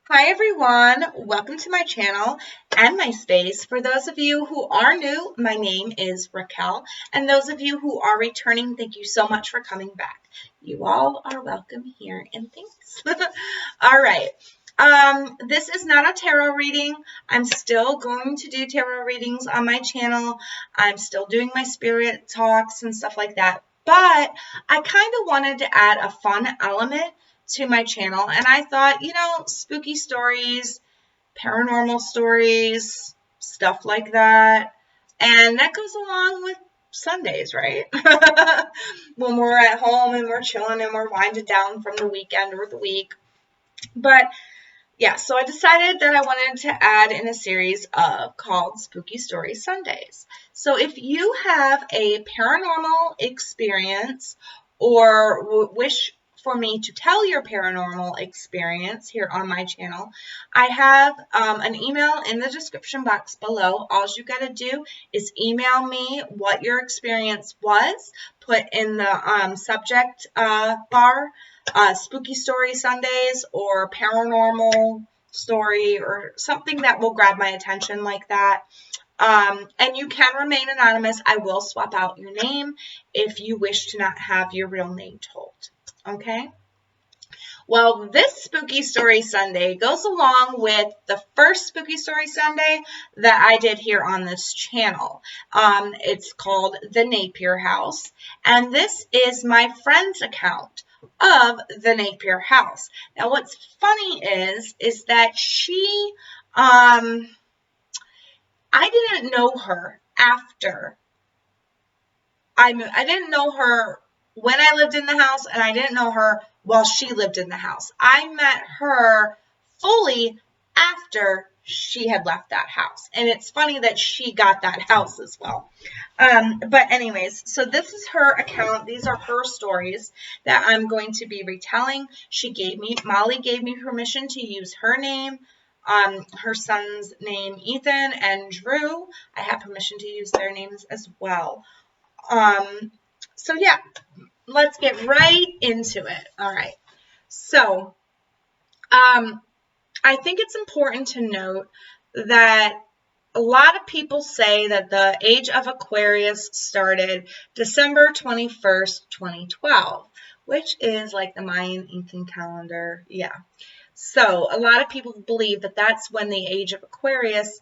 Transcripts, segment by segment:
Hi everyone, welcome to my channel and my space. For those of you who are new, my name is Racquel, and those of you who are returning, thank you so much for coming back. You all are welcome here, and thanks. All right, this is not a tarot reading. I'm still going to do tarot readings on my channel. I'm still doing my spirit talks and stuff like that, but I kind of wanted to add a fun element to my channel, and I thought, spooky stories, paranormal stories, stuff like that, and that goes along with Sundays, right? When we're at home and we're chilling and we're winding down from the weekend or the week. But yeah, so I decided that I wanted to add in a series called Spooky Story Sundays. So if you have a paranormal experience or wish for me to tell your paranormal experience here on my channel, I have an email in the description box below. All you got to do is email me what your experience was, put in the subject bar, Spooky Story Sundays or paranormal story or something that will grab my attention like that. And you can remain anonymous. I will swap out your name if you wish to not have your real name told. Okay? Well, this Spooky Story Sunday goes along with the first Spooky Story Sunday that I did here on this channel. It's called the Napier House, and this is my friend's account of the Napier House. Now, what's funny is that she, I didn't know her after I didn't know her when I lived in the house, and I didn't know her while she lived in the house. I met her fully after she had left that house. And it's funny that she got that house as well. But anyways, so this is her account. These are her stories that I'm going to be retelling. Molly gave me permission to use her name, her son's name, Ethan, and Drew. I have permission to use their names as well. So yeah, let's get right into it. All right. So, I think it's important to note that a lot of people say that the Age of Aquarius started December 21st, 2012, which is like the Mayan Incan calendar. Yeah. So a lot of people believe that that's when the Age of Aquarius,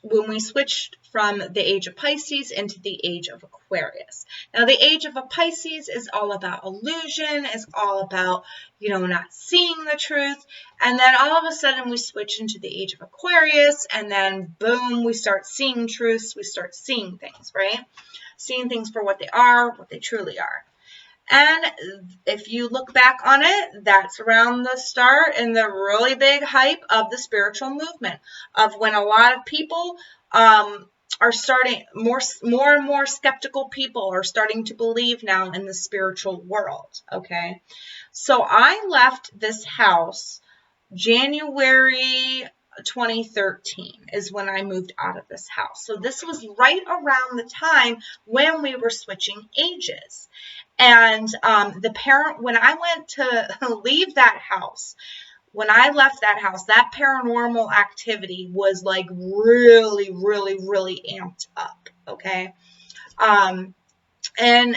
when we switched from the Age of Pisces into the Age of Aquarius. Now, the Age of Pisces is all about illusion, is all about, not seeing the truth. And then all of a sudden we switch into the Age of Aquarius, and then boom, we start seeing truths, we start seeing things, right? Seeing things for what they are, what they truly are. And if you look back on it, that's around the start and the really big hype of the spiritual movement, of when a lot of people are starting, more and more skeptical people are starting to believe now in the spiritual world, okay? So I left this house January 2013 is when I moved out of this house. So this was right around the time when we were switching ages. And when I went to leave that house, when I left that house, that paranormal activity was like really, really, really amped up. Okay. And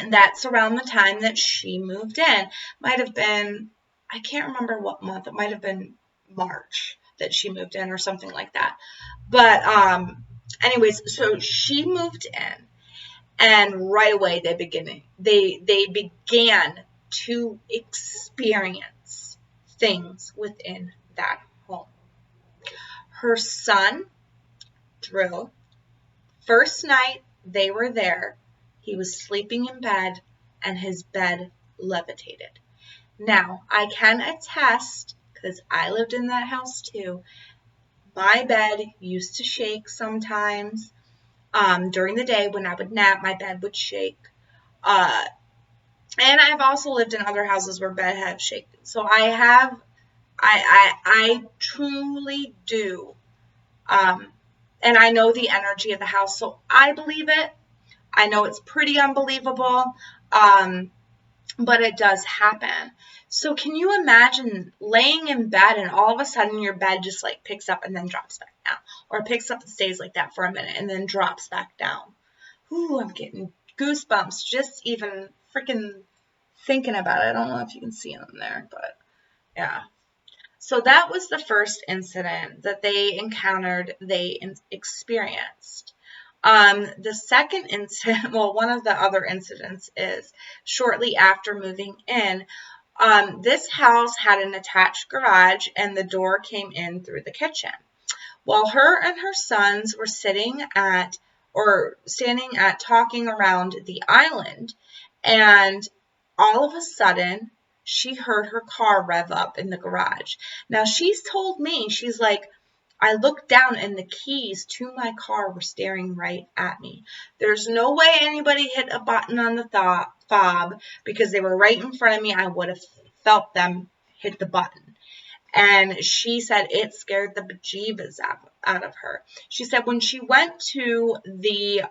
that's around the time that she moved in. Might have been, I can't remember what month. It might have been March that she moved in or something like that. But anyways, so she moved in. And right away, they began to experience things within that home. Her son, Drew, first night they were there, he was sleeping in bed, and his bed levitated. Now, I can attest, because I lived in that house too, my bed used to shake sometimes. During the day when I would nap, my bed would shake. And I've also lived in other houses where bed have shaken. So I truly do. And I know the energy of the house, so I believe it. I know it's pretty unbelievable. but it does happen. So can you imagine laying in bed and all of a sudden your bed just like picks up and then drops back down, or picks up and stays like that for a minute and then drops back down? Ooh, I'm getting goosebumps just even freaking thinking about it. I don't know if you can see them there, but yeah. So that was the first incident that they encountered, they experienced. The second incident, well, one of the other incidents is shortly after moving in. This house had an attached garage and the door came in through the kitchen. While her and her sons were standing at talking around the island, and all of a sudden she heard her car rev up in the garage. Now she's told me, she's like, I looked down and the keys to my car were staring right at me. There's no way anybody hit a button on the fob because they were right in front of me. I would have felt them hit the button. And she said it scared the bejeebus out of her. She said when she went to the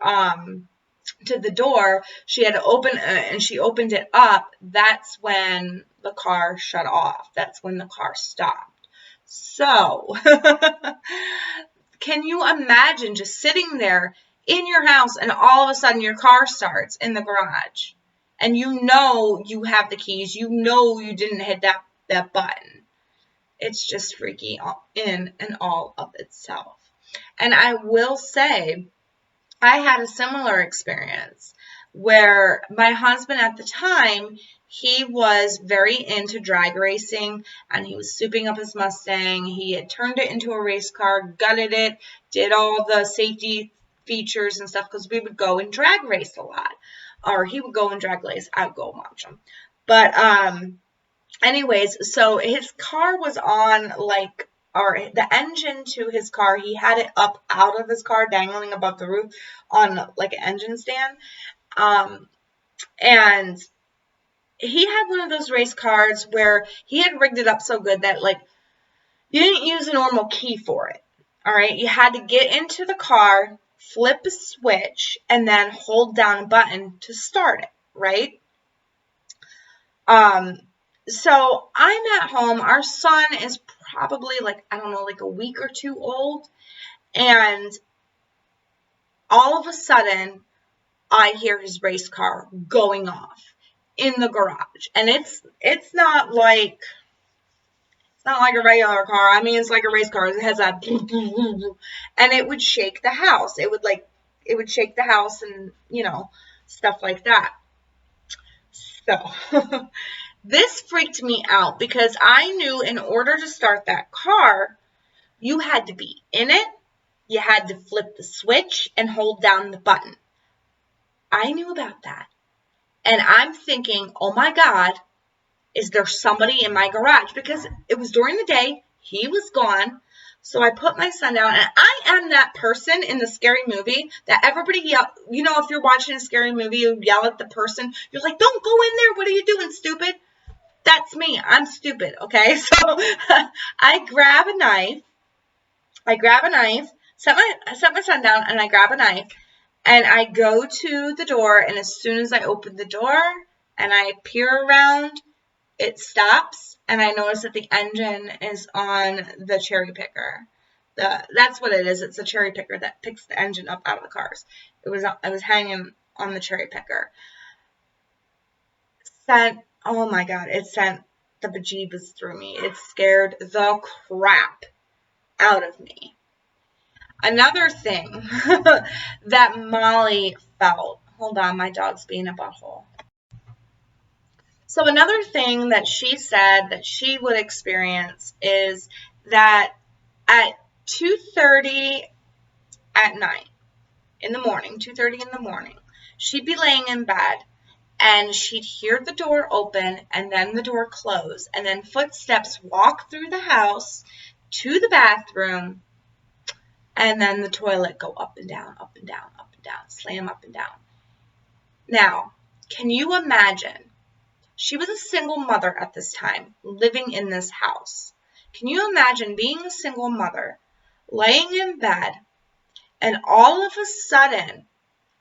door, she had to open and she opened it up. That's when the car shut off. That's when the car stopped. So, can you imagine just sitting there in your house and all of a sudden your car starts in the garage and you know you have the keys, you know you didn't hit that button. It's just freaky in and all of itself. And I will say, I had a similar experience where my husband at the time, he was very into drag racing and he was souping up his Mustang. He had turned it into a race car, gutted it, did all the safety features and stuff because we would go and drag race a lot. Or he would go and drag race. I would go watch him. But anyways, so his car was on or the engine to his car, he had it up out of his car, dangling above the roof on like an engine stand. And he had one of those race cars where he had rigged it up so good that like you didn't use a normal key for it. All right. You had to get into the car, flip a switch, and then hold down a button to start it. Right. So I'm at home. Our son is probably like, I don't know, like a week or two old. And all of a sudden, I hear his race car going off in the garage. And it's not like a regular car. I mean, it's like a race car. It has a and it would shake the house. It would shake the house and, stuff like that. So this freaked me out because I knew in order to start that car, you had to be in it, you had to flip the switch and hold down the button. I knew about that. And I'm thinking, oh my God, is there somebody in my garage? Because it was during the day, he was gone. So I put my son down, and I am that person in the scary movie that everybody yell. If you're watching a scary movie, you yell at the person. You're like, don't go in there. What are you doing, stupid? That's me. I'm stupid, okay? So I grab a knife, set my son down, and I grab a knife, and I go to the door, and as soon as I open the door and I peer around, it stops, and I notice that the engine is on the cherry picker. That's what it is. It's a cherry picker that picks the engine up out of the cars. It was hanging on the cherry picker. Oh my God, it sent the bejeebus through me. It scared the crap out of me. Another thing that Molly felt. Hold on, my dog's being a butthole. So another thing that she said that she would experience is that at 2:30 at night, in the morning, 2:30 in the morning, she'd be laying in bed and she'd hear the door open and then the door close and then footsteps walk through the house to the bathroom and then the toilet go up and down, up and down, up and down, slam up and down. Now, can you imagine? She was a single mother at this time, living in this house. Can you imagine being a single mother, laying in bed, and all of a sudden,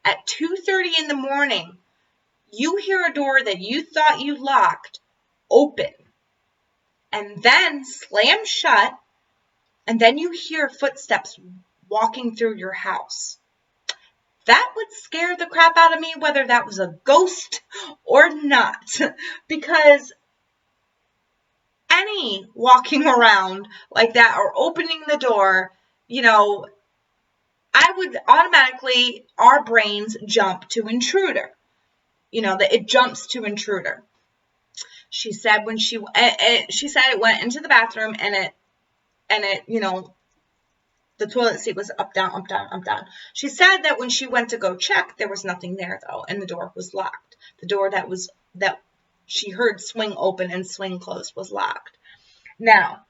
at 2:30 in the morning, you hear a door that you thought you locked open and then slam shut, and then you hear footsteps walking through your house. That would scare the crap out of me, whether that was a ghost or not, because any walking around like that or opening the door, I would automatically, our brains jump to intruder. That it jumps to intruder. She said she said it went into the bathroom and it, the toilet seat was up, down, up, down, up, down. She said that when she went to go check, there was nothing there though, and the door was locked. The door that she heard swing open and swing closed was locked. Now,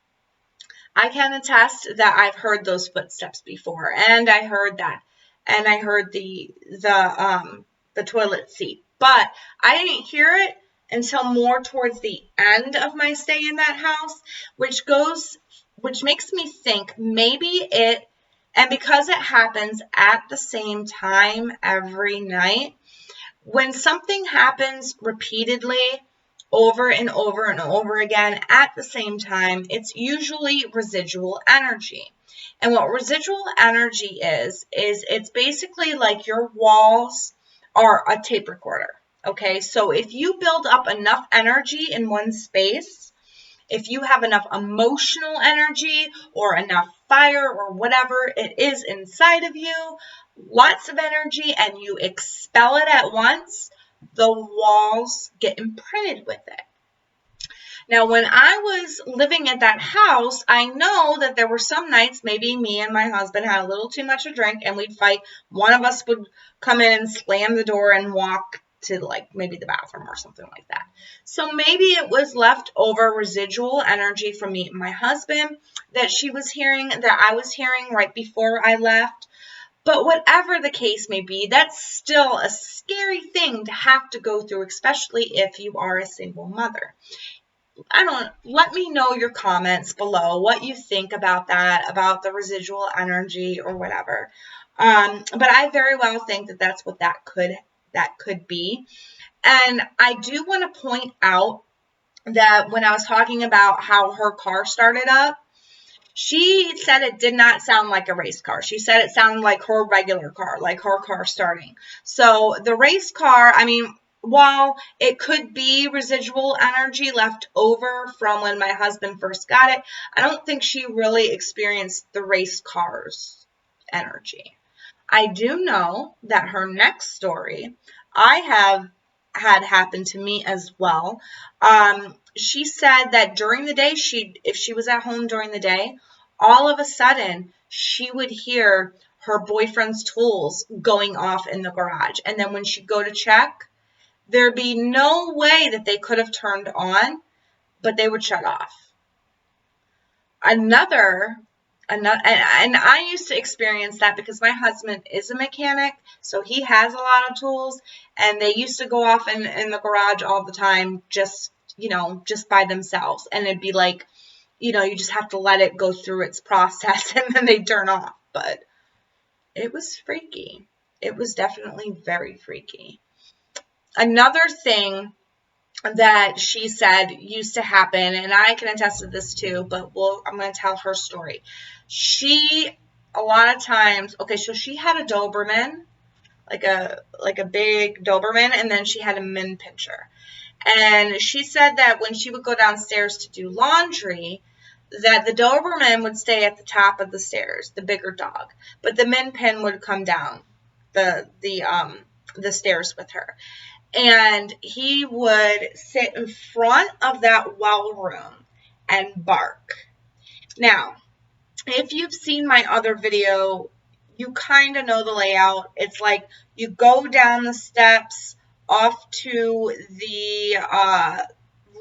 I can attest that I've heard those footsteps before, and I heard that, and I heard the toilet seat, but I didn't hear it until more towards the end of my stay in that house, which makes me think maybe and because it happens at the same time every night, when something happens repeatedly over and over and over again at the same time, it's usually residual energy. And what residual energy is it's basically like your walls are a tape recorder. Okay, so if you build up enough energy in one space, if you have enough emotional energy or enough fire or whatever it is inside of you, lots of energy, and you expel it at once, the walls get imprinted with it. Now, when I was living at that house, I know that there were some nights maybe me and my husband had a little too much to drink and we'd fight. One of us would come in and slam the door and walk to like maybe the bathroom or something like that. So maybe it was leftover residual energy from me and my husband that she was hearing, that I was hearing right before I left. But whatever the case may be, that's still a scary thing to have to go through, especially if you are a single mother. Let me know your comments below, what you think about that, about the residual energy or whatever. But I very well think that that's what that could be. And I do want to point out that when I was talking about how her car started up, she said it did not sound like a race car. She said it sounded like her regular car, like her car starting. So the race car, while it could be residual energy left over from when my husband first got it, I don't think she really experienced the race car's energy. I do know that her next story I have had happen to me as well. She said that during the day, if she was at home during the day, all of a sudden she would hear her boyfriend's tools going off in the garage. And then when she'd go to check, there'd be no way that they could have turned on, but they would shut off. And I used to experience that because my husband is a mechanic, so he has a lot of tools, and they used to go off in the garage all the time, just by themselves. And it'd be like, you just have to let it go through its process and then they turn off. But it was freaky. It was definitely very freaky. Another thing that she said used to happen, and I can attest to this too, but I'm going to tell her story. A lot of times, so she had a Doberman, like a big Doberman, and then she had a Min Pinscher. And she said that when she would go downstairs to do laundry, that the Doberman would stay at the top of the stairs, the bigger dog, but the Min Pin would come down the stairs with her. And he would sit in front of that well room and bark. Now, if you've seen my other video, you kind of know the layout. It's like you go down the steps off to the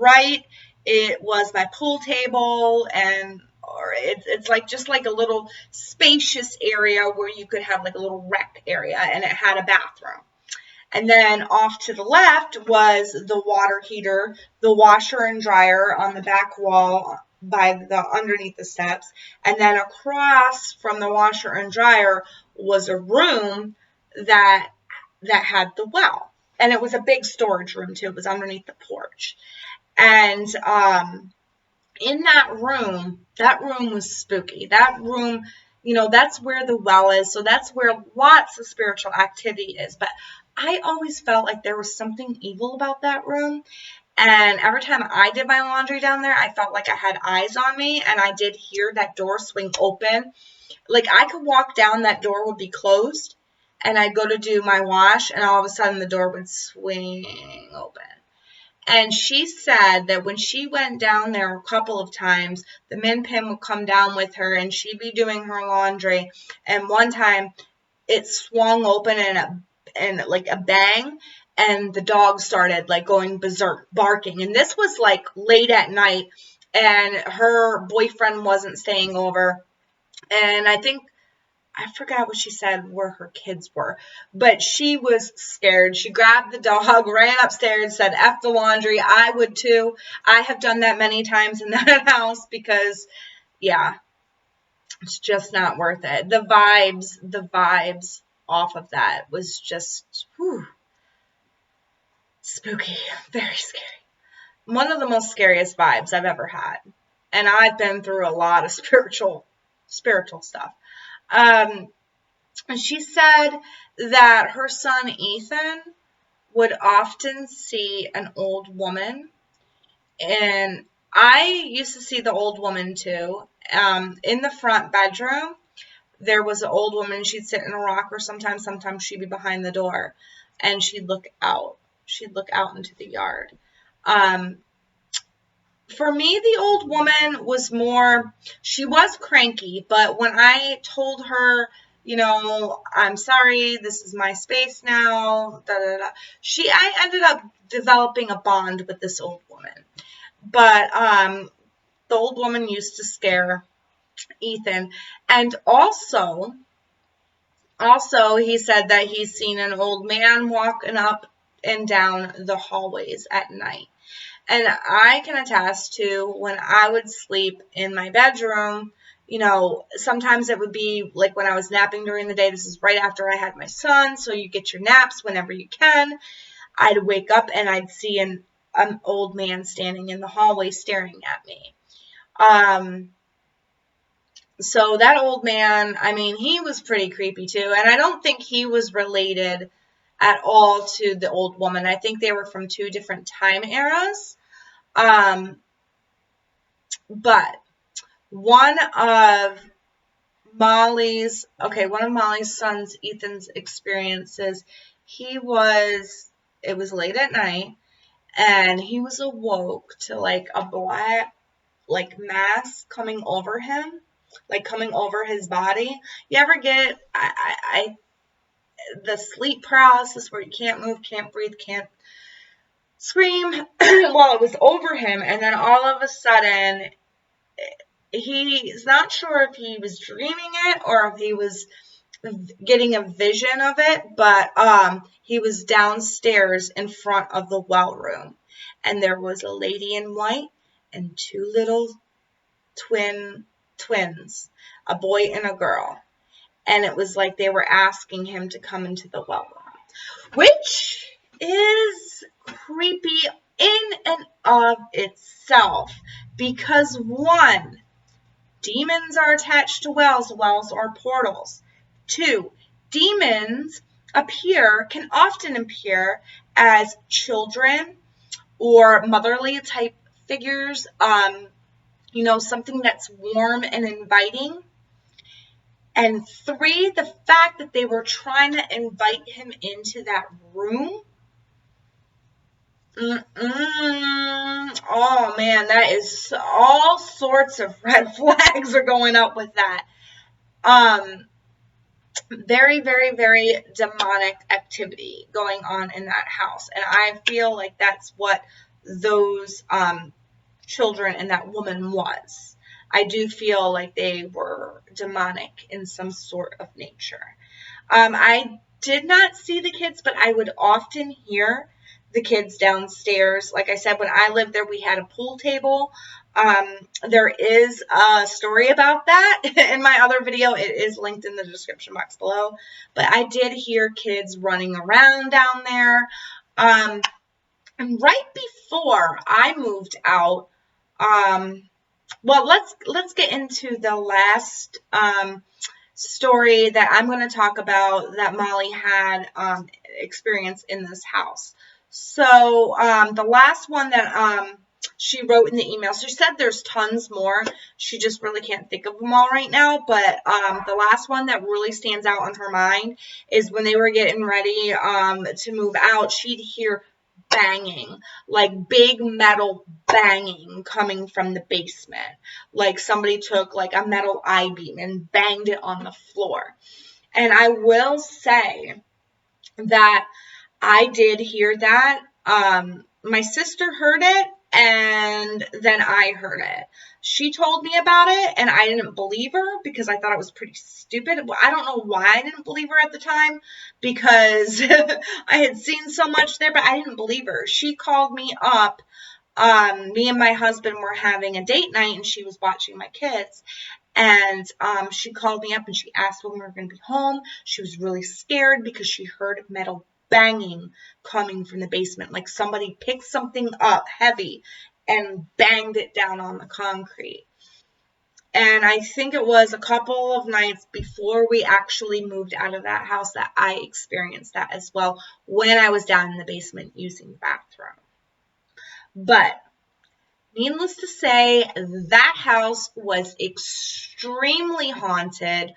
right. It was my pool table, or it's like just like a little spacious area where you could have like a little rec area, and it had a bathroom. And then off to the left was the water heater, the washer and dryer on the back wall underneath the steps. And then across from the washer and dryer was a room that had the well. And it was a big storage room too. It was underneath the porch. And in that room was spooky. That room, that's where the well is. So that's where lots of spiritual activity is. But I always felt like there was something evil about that room. And every time I did my laundry down there, I felt like I had eyes on me, and I did hear that door swing open. Like, I could walk down, that door would be closed, and I'd go to do my wash, and all of a sudden the door would swing open. And she said that when she went down there a couple of times, the min pin would come down with her, and she'd be doing her laundry. And one time, it swung open and like a bang, and the dog started like going berserk, barking. And this was like late at night, and her boyfriend wasn't staying over. And I forgot what she said where her kids were, but she was scared. She grabbed the dog, ran upstairs, said, F the laundry. I would too. I have done that many times in that house because, yeah, it's just not worth it. The vibes off of that was just, spooky, very scary. One of the most scariest vibes I've ever had. And I've been through a lot of spiritual stuff. And she said that her son Ethan would often see an old woman. And I used to see the old woman too. In the front bedroom, there was an old woman. She'd sit in a rocker sometimes. Sometimes she'd be behind the door. And she'd look out. She'd look out into the yard. For me, the old woman was more, she was cranky, but when I told her, I'm sorry, this is my space now, I ended up developing a bond with this old woman. But the old woman used to scare Ethan. And also, he said that he's seen an old man walking up and down the hallways at night. And I can attest to when I would sleep in my bedroom, sometimes it would be like when I was napping during the day. This is right after I had my son, so you get your naps whenever you can. I'd wake up and I'd see an old man standing in the hallway staring at me. So that old man, he was pretty creepy too. And I don't think he was related at all to the old woman. I think they were from two different time eras. But one of Molly's sons, Ethan's experiences, it was late at night, and he was awoke to like a black, like mass coming over him, like coming over his body. You ever get, the sleep paralysis where you can't move, can't breathe, can't scream? Well, it was over him, and then all of a sudden, he's not sure if he was dreaming it or if he was getting a vision of it, but he was downstairs in front of the well room, and there was a lady in white and two little twins, a boy and a girl. And it was like they were asking him to come into the well room, which is creepy in and of itself because, one, demons are attached to wells. Wells are portals. Two, demons can often appear as children or motherly type figures, something that's warm and inviting. And three, the fact that they were trying to invite him into that room. Oh man, that is all sorts of red flags are going up with that. Very, very, very demonic activity going on in that house. And I feel like that's what those children and that woman was. I do feel like they were demonic in some sort of nature. I did not see the kids, but I would often hear the kids downstairs. Like I said, when I lived there, we had a pool table. There is a story about that in my other video. It is linked in the description box below. But I did hear kids running around down there. And right before I moved out, well, let's get into the last story that I'm going to talk about that Molly had experienced in this house. So the last one that she wrote in the email, she said there's tons more. She just really can't think of them all right now. But the last one that really stands out on her mind is when they were getting ready to move out, she'd hear banging, like big metal banging coming from the basement. Like somebody took like a metal I-beam and banged it on the floor. And I will say that I did hear that. My sister heard it, and then I heard it. She told me about it, and I didn't believe her because I thought it was pretty stupid. I don't know why I didn't believe her at the time, because I had seen so much there, but I didn't believe her. She called me up. Me and my husband were having a date night, and she was watching my kids. And she called me up, and she asked when we were going to be home. She was really scared because she heard metal banging coming from the basement, like somebody picked something up heavy and banged it down on the concrete. And I think it was a couple of nights before we actually moved out of that house that I experienced that as well, when I was down in the basement using the bathroom. But needless to say, that house was extremely haunted.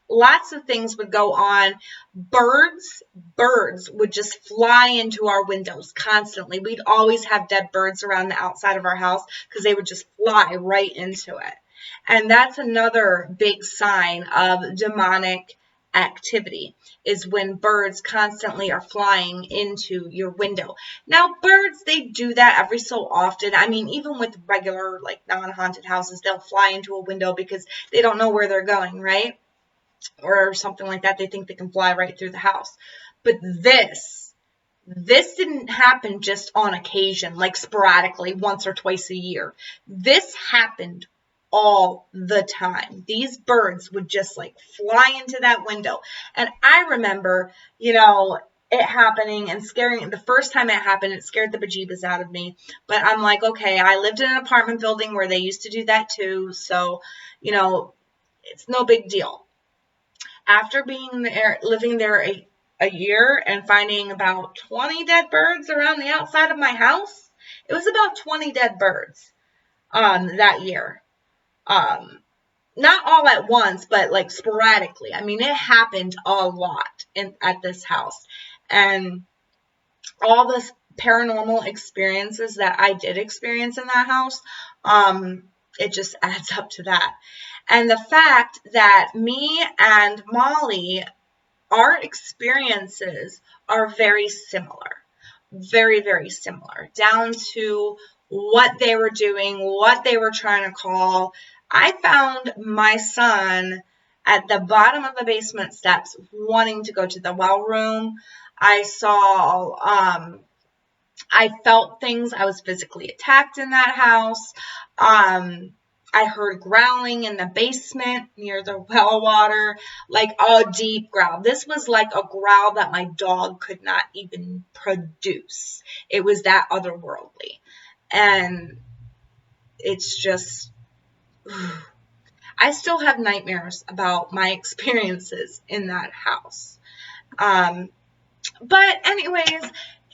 Lots of things would go on. Birds would just fly into our windows constantly. We'd always have dead birds around the outside of our house because they would just fly right into it. And that's another big sign of demonic activity, is when birds constantly are flying into your window. Now, birds, they do that every so often. I mean, even with regular, like, non-haunted houses, they'll fly into a window because they don't know where they're going, right? Or something like that. They think they can fly right through the house. But this didn't happen just on occasion, like sporadically, once or twice a year. This happened all the time. These birds would just like fly into that window. And I remember, it happening and scaring. The first time it happened, it scared the bejeebus out of me. But I'm like, okay, I lived in an apartment building where they used to do that too. So, it's no big deal. After living there a year and finding about 20 dead birds around the outside of my house, it was about 20 dead birds that year. Not all at once, but like sporadically. I mean, it happened a lot at this house. And all the paranormal experiences that I did experience in that house, it just adds up to that. And the fact that me and Molly, our experiences are very similar. Very, very similar. Down to what they were doing, what they were trying to call. I found my son at the bottom of the basement steps wanting to go to the well room. I felt things. I was physically attacked in that house. I heard growling in the basement near the well water, like a deep growl. This was like a growl that my dog could not even produce. It was that otherworldly. And it's just, I still have nightmares about my experiences in that house. But anyways,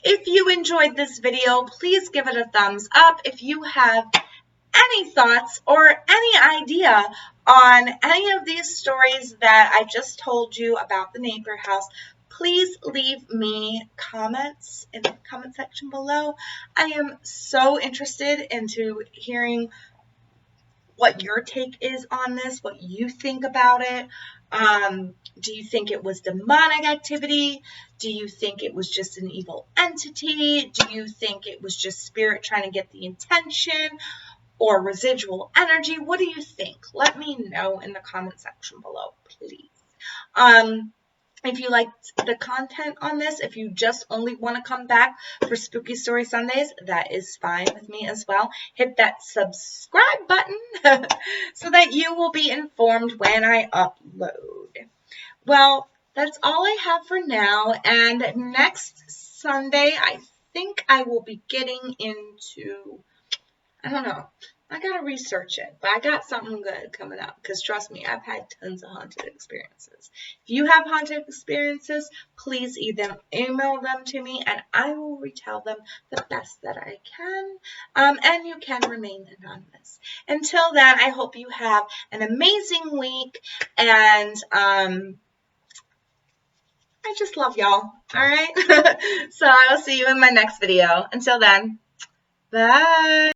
if you enjoyed this video, please give it a thumbs up. If you have any thoughts or any idea on any of these stories that I just told you about the Napier House, please leave me comments in the comment section below. I am so interested into hearing what your take is on this, what you think about it. Do you think it was demonic activity? Do you think it was just an evil entity? Do you think it was just spirit trying to get the intention? Or residual energy? What do you think? Let me know in the comment section below, please. If you liked the content on this, if you just only want to come back for Spooky Story Sundays, that is fine with me as well. Hit that subscribe button so that you will be informed when I upload. Well, that's all I have for now, and next Sunday, I think I will be getting into, I don't know. I gotta research it, but I got something good coming up because trust me, I've had tons of haunted experiences. If you have haunted experiences, please either email them to me and I will retell them the best that I can. And you can remain anonymous. Until then, I hope you have an amazing week, and I just love y'all. All right. So I will see you in my next video. Until then, bye.